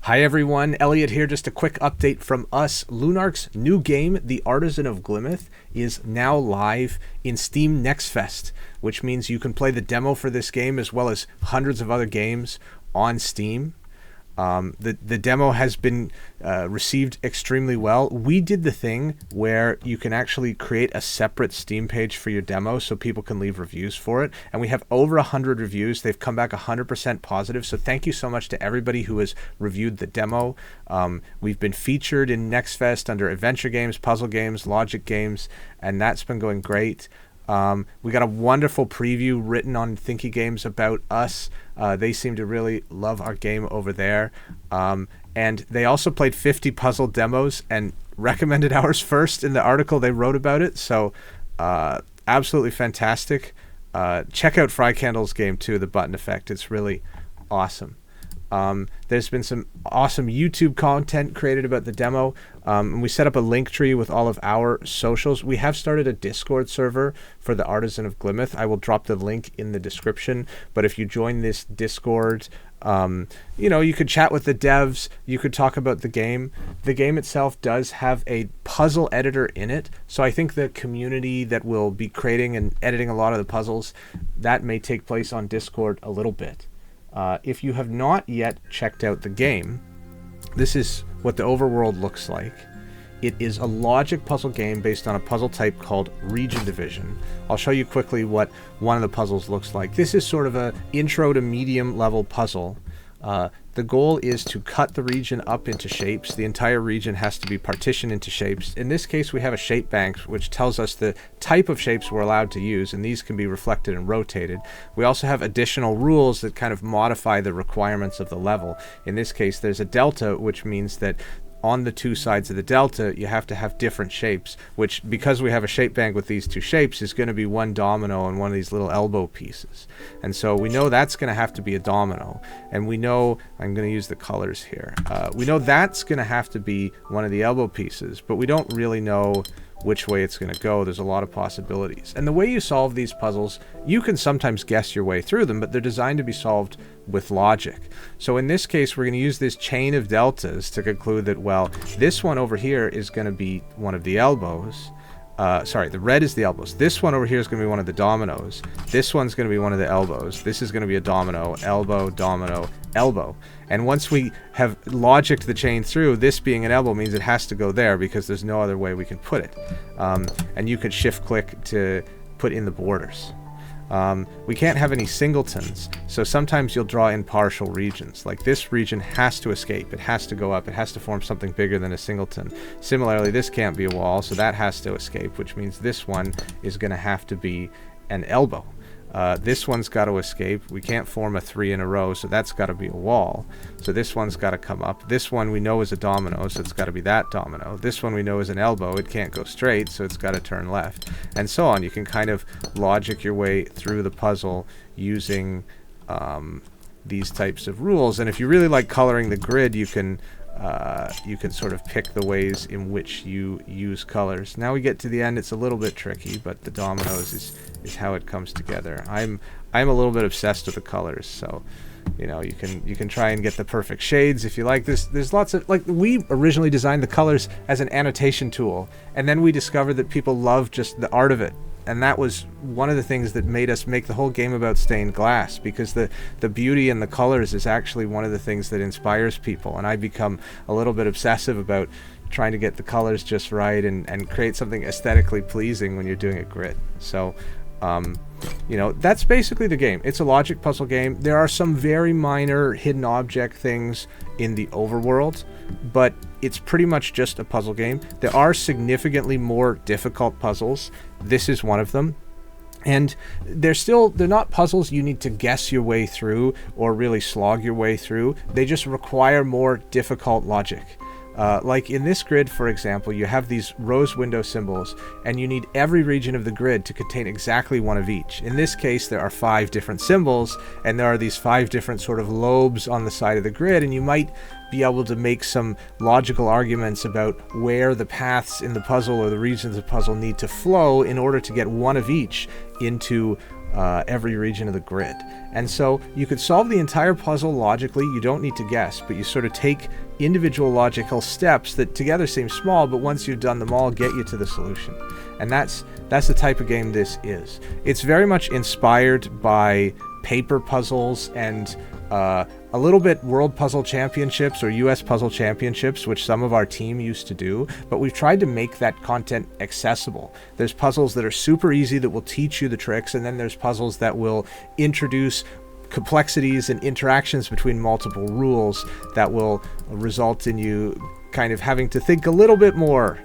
Hi everyone, Elliot here. Just a quick update from us. Lunarch's new game, The Artisan of Glimeth, is now live in Steam Next Fest, which means you can play the demo for this game as well as hundreds of other games on Steam. The demo has been received extremely well. We did the thing where you can actually create a separate Steam page for your demo so people can leave reviews for it. And we have over 100 reviews. They've come back 100% positive. So thank you so much to everybody who has reviewed the demo. We've been featured in Next Fest under adventure games, puzzle games, logic games, and that's been going great. We got a wonderful preview written on Thinky Games about us. They seem to really love our game over there. And they also played 50 puzzle demos and recommended ours first in the article they wrote about it. So absolutely fantastic. Check out Fry Candle's game too, The Button Effect. It's really awesome. There's been some awesome YouTube content created about the demo. And we set up a link tree with all of our socials. We have started a Discord server for the Artisan of Glimeth. I will drop the link in the description. But if you join this Discord, you could chat with the devs. You could talk about the game. The game itself does have a puzzle editor in it. So I think the community that will be creating and editing a lot of the puzzles, that may take place on Discord a little bit. If you have not yet checked out the game, this is what the overworld looks like. It is a logic puzzle game based on a puzzle type called region division. I'll show you quickly what one of the puzzles looks like. This is sort of an intro to medium level puzzle. The goal is to cut the region up into shapes. The entire region has to be partitioned into shapes. In this case, we have a shape bank, which tells us the type of shapes we're allowed to use, and these can be reflected and rotated. We also have additional rules that kind of modify the requirements of the level. In this case, there's a delta, which means that on the two sides of the delta, you have to have different shapes, which, because we have a shape bank with these two shapes, is going to be one domino and one of these little elbow pieces. And so we know that's going to have to be a domino. And we know, I'm going to use the colors here, we know that's going to have to be one of the elbow pieces, but we don't really know which way it's going to go. There's a lot of possibilities. And the way you solve these puzzles, you can sometimes guess your way through them, but they're designed to be solved with logic. So in this case, we're going to use this chain of deltas to conclude that, well, this one over here is going to be one of the elbows. The red is the elbows. This one over here is going to be one of the dominoes. This one's going to be one of the elbows. This is going to be a domino, elbow, domino, elbow. And once we have logicked the chain through, this being an elbow means it has to go there because there's no other way we can put it. And you could shift click to put in the borders. We can't have any singletons, so sometimes you'll draw in partial regions. Like this region has to escape, it has to go up, it has to form something bigger than a singleton. Similarly, this can't be a wall, so that has to escape, which means this one is going to have to be an elbow. This one's got to escape. We can't form a 3 in a row, so that's got to be a wall. So this one's got to come up. This one we know is a domino, so it's got to be that domino. This one we know is an elbow. It can't go straight, so it's got to turn left. And so on. You can kind of logic your way through the puzzle using these types of rules. And if you really like coloring the grid, you can sort of pick the ways in which you use colors. Now we get to the end. It's a little bit tricky, but the dominoes is how it comes together. I'm a little bit obsessed with the colors, so you can try and get the perfect shades if you like. There's lots of, like, we originally designed the colors as an annotation tool, and then we discovered that people love just the art of it. And that was one of the things that made us make the whole game about stained glass, because the beauty in the colors is actually one of the things that inspires people. And I become a little bit obsessive about trying to get the colors just right and create something aesthetically pleasing when you're doing a grid. So, that's basically the game. It's a logic puzzle game. There are some very minor hidden object things in the overworld, but it's pretty much just a puzzle game. There are significantly more difficult puzzles. This is one of them. And they're not puzzles you need to guess your way through or really slog your way through. They just require more difficult logic. Like in this grid, for example, you have these rose window symbols, and you need every region of the grid to contain exactly one of each. In this case, there are 5 different symbols, and there are these 5 different sort of lobes on the side of the grid, and you might be able to make some logical arguments about where the paths in the puzzle or the regions of the puzzle need to flow in order to get one of each into every region of the grid. And so you could solve the entire puzzle logically. You don't need to guess, but you sort of take individual logical steps that together seem small, but once you've done them all, get you to the solution. And that's the type of game this is. It's very much inspired by paper puzzles and a little bit World Puzzle Championships or US Puzzle Championships, which some of our team used to do, but we've tried to make that content accessible. There's puzzles that are super easy that will teach you the tricks, and then there's puzzles that will introduce complexities and interactions between multiple rules that will result in you kind of having to think a little bit more.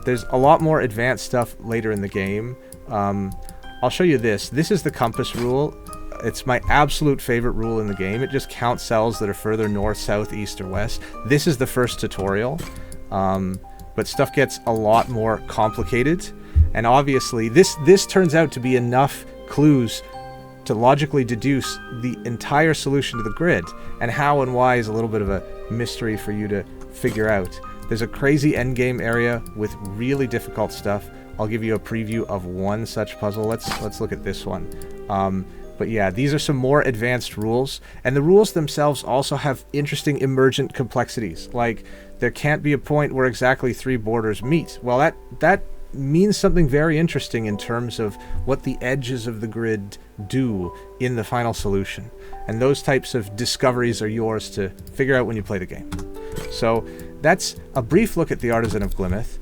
There's a lot more advanced stuff later in the game. I'll show you this. This is the compass rule. It's my absolute favorite rule in the game. It just counts cells that are further north, south, east, or west. This is the first tutorial, but stuff gets a lot more complicated. And obviously, this turns out to be enough clues to logically deduce the entire solution to the grid. And how and why is a little bit of a mystery for you to figure out. There's a crazy endgame area with really difficult stuff. I'll give you a preview of one such puzzle. Let's look at this one. But yeah, these are some more advanced rules, and the rules themselves also have interesting emergent complexities. Like, there can't be a point where exactly 3 borders meet. Well, that means something very interesting in terms of what the edges of the grid do in the final solution. And those types of discoveries are yours to figure out when you play the game. So that's a brief look at the Artisan of Glimeth.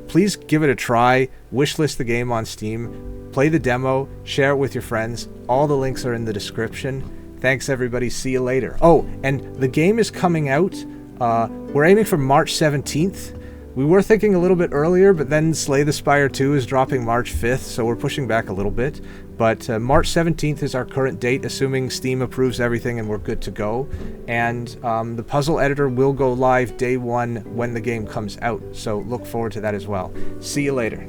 Please give it a try, wishlist the game on Steam, play the demo, share it with your friends. All the links are in the description. Thanks everybody, see you later. Oh, and the game is coming out, we're aiming for March 17th. We were thinking a little bit earlier, but then Slay the Spire 2 is dropping March 5th, so we're pushing back a little bit. But March 17th is our current date, assuming Steam approves everything and we're good to go. And the puzzle editor will go live day 1 when the game comes out, so look forward to that as well. See you later.